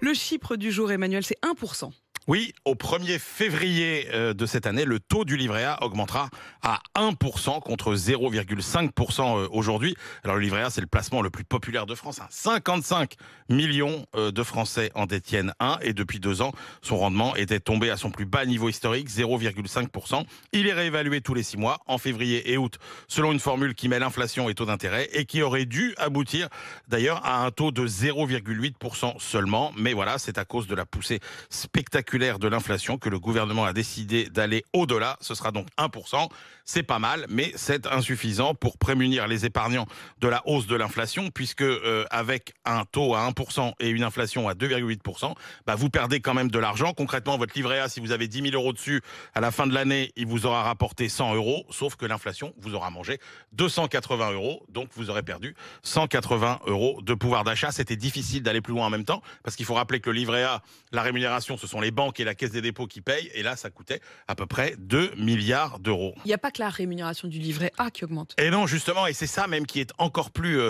Le chiffre du jour, Emmanuel, c'est 1%. Oui, au 1er février de cette année, le taux du livret A augmentera à 1% contre 0,5% aujourd'hui. Alors le livret A, c'est le placement le plus populaire de France. 55 millions de Français en détiennent un et depuis 2 ans, son rendement était tombé à son plus bas niveau historique, 0,5%. Il est réévalué tous les 6 mois, en février et août, selon une formule qui mêle inflation et taux d'intérêt et qui aurait dû aboutir d'ailleurs à un taux de 0,8% seulement. Mais voilà, c'est à cause de la poussée spectaculaire de l'inflation que le gouvernement a décidé d'aller au-delà. Ce sera donc 1%. C'est pas mal, mais c'est insuffisant pour prémunir les épargnants de la hausse de l'inflation, puisque avec un taux à 1% et une inflation à 2,8%, vous perdez quand même de l'argent. Concrètement, votre livret A, si vous avez 10 000 euros dessus, à la fin de l'année, il vous aura rapporté 100 euros, sauf que l'inflation vous aura mangé 280 euros, donc vous aurez perdu 180 euros de pouvoir d'achat. C'était difficile d'aller plus loin en même temps, parce qu'il faut rappeler que le livret A, la rémunération, ce sont les banques et la Caisse des dépôts qui payent, et là, ça coûtait à peu près 2 milliards d'euros. Il n'y a pas que la rémunération du livret A qui augmente. Et non, justement, et c'est ça même qui est encore plus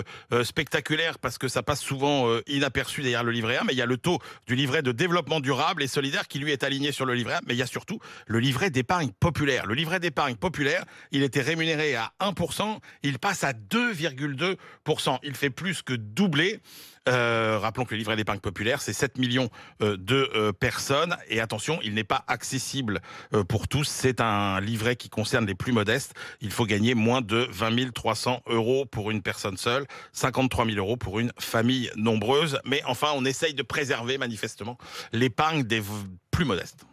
spectaculaire, parce que ça passe souvent inaperçu derrière le livret A, mais il y a le taux du livret de développement durable et solidaire qui lui est aligné sur le livret A, mais il y a surtout le livret d'épargne populaire. Le livret d'épargne populaire, il était rémunéré à 1%, il passe à 2,2%. Il fait plus que doubler. Rappelons que le livret d'épargne populaire, c'est 7 millions de personnes. Et attention, il n'est pas accessible pour tous. C'est un livret qui concerne les plus modestes. Il faut gagner moins de 20 300 euros pour une personne seule, 53 000 euros pour une famille nombreuse. Mais enfin, on essaye de préserver manifestement l'épargne des plus modestes.